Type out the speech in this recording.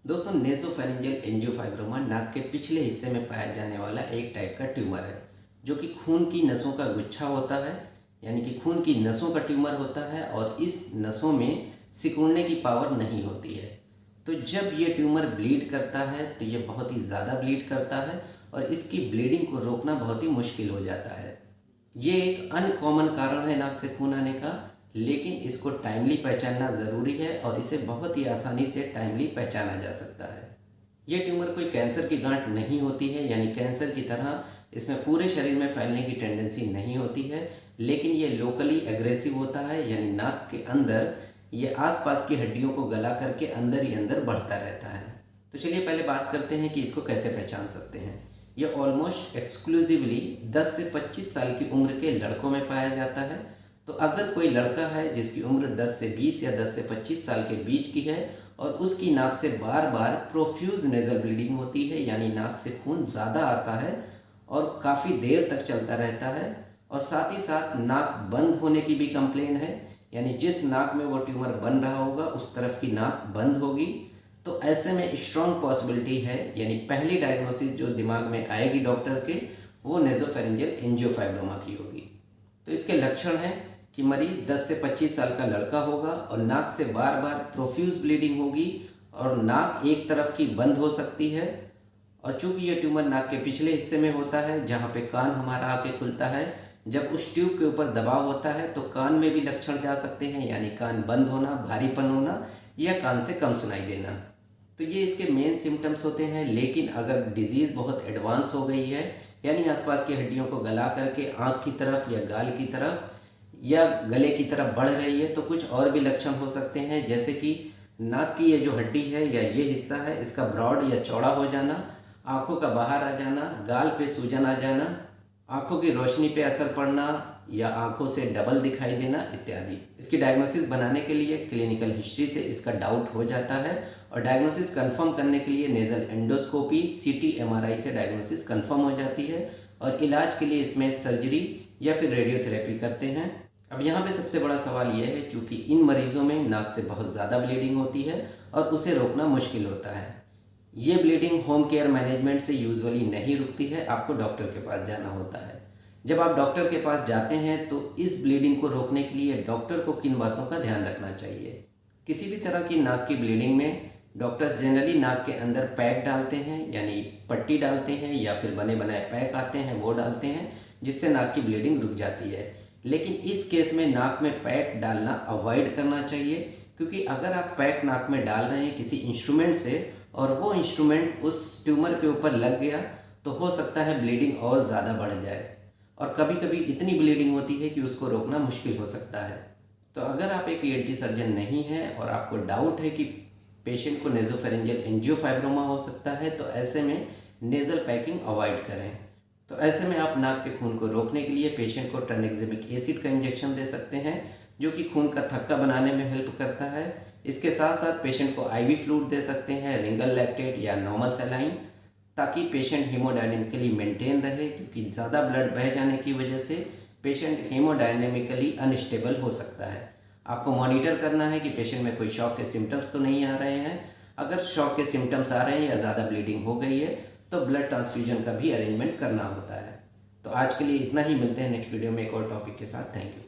दोस्तों नेसोफेरिंजियल एंजियोफाइब्रोमा नाक के पिछले हिस्से में पाया जाने वाला एक टाइप का ट्यूमर है जो कि खून की नसों का गुच्छा होता है। यानी कि खून की नसों का ट्यूमर होता है और इस नसों में सिकुड़ने की पावर नहीं होती है। तो जब ये ट्यूमर ब्लीड करता है तो ये बहुत ही ज़्यादा ब्लीड करता है और इसकी ब्लीडिंग को रोकना बहुत ही मुश्किल हो जाता है। ये एक अनकॉमन कारण है नाक से खून आने का, लेकिन इसको टाइमली पहचानना ज़रूरी है और इसे बहुत ही आसानी से टाइमली पहचाना जा सकता है। ये ट्यूमर कोई कैंसर की गांठ नहीं होती है, यानी कैंसर की तरह इसमें पूरे शरीर में फैलने की टेंडेंसी नहीं होती है, लेकिन ये लोकली एग्रेसिव होता है। यानी नाक के अंदर ये आसपास की हड्डियों को गला करके अंदर ही अंदर बढ़ता रहता है। तो चलिए पहले बात करते हैं कि इसको कैसे पहचान सकते हैं। ये ऑलमोस्ट एक्सक्लूसिवली 10 से 25 साल की उम्र के लड़कों में पाया जाता है। तो अगर कोई लड़का है जिसकी उम्र 10 से 20 या 10 से 25 साल के बीच की है और उसकी नाक से बार बार प्रोफ्यूज नेजल ब्लीडिंग होती है, यानी नाक से खून ज़्यादा आता है और काफ़ी देर तक चलता रहता है, और साथ ही साथ नाक बंद होने की भी कंप्लेन है, यानी जिस नाक में वो ट्यूमर बन रहा होगा उस तरफ की नाक बंद होगी, तो ऐसे में स्ट्रॉन्ग पॉसिबिलिटी है, यानी पहली डायग्नोसिस जो दिमाग में आएगी डॉक्टर के, वो नेसोफेरिंजियल एंजियोफाइब्रोमा की होगी। तो इसके लक्षण हैं कि मरीज 10 से 25 साल का लड़का होगा और नाक से बार बार प्रोफ्यूज ब्लीडिंग होगी और नाक एक तरफ की बंद हो सकती है। और चूंकि ये ट्यूमर नाक के पिछले हिस्से में होता है जहाँ पे कान हमारा आके खुलता है, जब उस ट्यूब के ऊपर दबाव होता है तो कान में भी लक्षण जा सकते हैं, यानी कान बंद होना, भारीपन होना या कान से कम सुनाई देना। तो ये इसके मेन सिम्टम्स होते हैं। लेकिन अगर डिजीज़ बहुत एडवांस हो गई है, यानी आसपास की हड्डियों को गला करके आँख की तरफ या गाल की तरफ या गले की तरफ बढ़ रही है, तो कुछ और भी लक्षण हो सकते हैं, जैसे कि नाक की ये जो हड्डी है या ये हिस्सा है इसका ब्रॉड या चौड़ा हो जाना, आँखों का बाहर आ जाना, गाल पे सूजन आ जाना, आँखों की रोशनी पे असर पड़ना या आँखों से डबल दिखाई देना इत्यादि। इसकी डायग्नोसिस बनाने के लिए क्लिनिकल हिस्ट्री से इसका डाउट हो जाता है और डायग्नोसिस कंफर्म करने के लिए नेज़ल एंडोस्कोपी, सीटी, एमआरआई से डायग्नोसिस कंफर्म हो जाती है और इलाज के लिए इसमें सर्जरी या फिर रेडियोथेरेपी करते हैं। अब यहाँ पे सबसे बड़ा सवाल यह है, चूँकि इन मरीजों में नाक से बहुत ज़्यादा ब्लीडिंग होती है और उसे रोकना मुश्किल होता है। ये ब्लीडिंग होम केयर मैनेजमेंट से यूजुअली नहीं रुकती है, आपको डॉक्टर के पास जाना होता है। जब आप डॉक्टर के पास जाते हैं तो इस ब्लीडिंग को रोकने के लिए डॉक्टर को किन बातों का ध्यान रखना चाहिए। किसी भी तरह की नाक की ब्लीडिंग में डॉक्टर्स जनरली नाक के अंदर पैक डालते हैं, यानी पट्टी डालते हैं या फिर बने बनाए पैक आते हैं वो डालते हैं, जिससे नाक की ब्लीडिंग रुक जाती है। लेकिन इस केस में नाक में पैक डालना अवॉइड करना चाहिए, क्योंकि अगर आप पैक नाक में डाल रहे हैं किसी इंस्ट्रूमेंट से और वो इंस्ट्रूमेंट उस ट्यूमर के ऊपर लग गया तो हो सकता है ब्लीडिंग और ज़्यादा बढ़ जाए और कभी कभी इतनी ब्लीडिंग होती है कि उसको रोकना मुश्किल हो सकता है। तो अगर आप एक ईएनटी सर्जन नहीं हैं और आपको डाउट है कि पेशेंट को नेसोफेरिंजियल एंजियोफाइब्रोमा हो सकता है, तो ऐसे में नेज़ल पैकिंग अवॉइड करें। तो ऐसे में आप नाक के खून को रोकने के लिए पेशेंट को ट्रांएक्सामिक एसिड का इंजेक्शन दे सकते हैं, जो कि खून का थक्का बनाने में हेल्प करता है। इसके साथ साथ पेशेंट को आईवी फ्लूइड दे सकते हैं, रिंगल लैक्टेट या नॉर्मल सलाइन, ताकि पेशेंट हीमोडायनेमिकली मेंटेन रहे, क्योंकि ज़्यादा ब्लड बह जाने की वजह से पेशेंट हीमोडायनेमिकली अनस्टेबल हो सकता है। आपको मॉनिटर करना है कि पेशेंट में कोई शॉक के सिम्टम्स तो नहीं आ रहे हैं। अगर शॉक के सिम्टम्स आ रहे हैं या ज़्यादा ब्लीडिंग हो गई है तो ब्लड ट्रांसफ्यूजन का भी अरेंजमेंट करना होता है। तो आज के लिए इतना ही, मिलते हैं नेक्स्ट वीडियो में एक और टॉपिक के साथ। Thank you.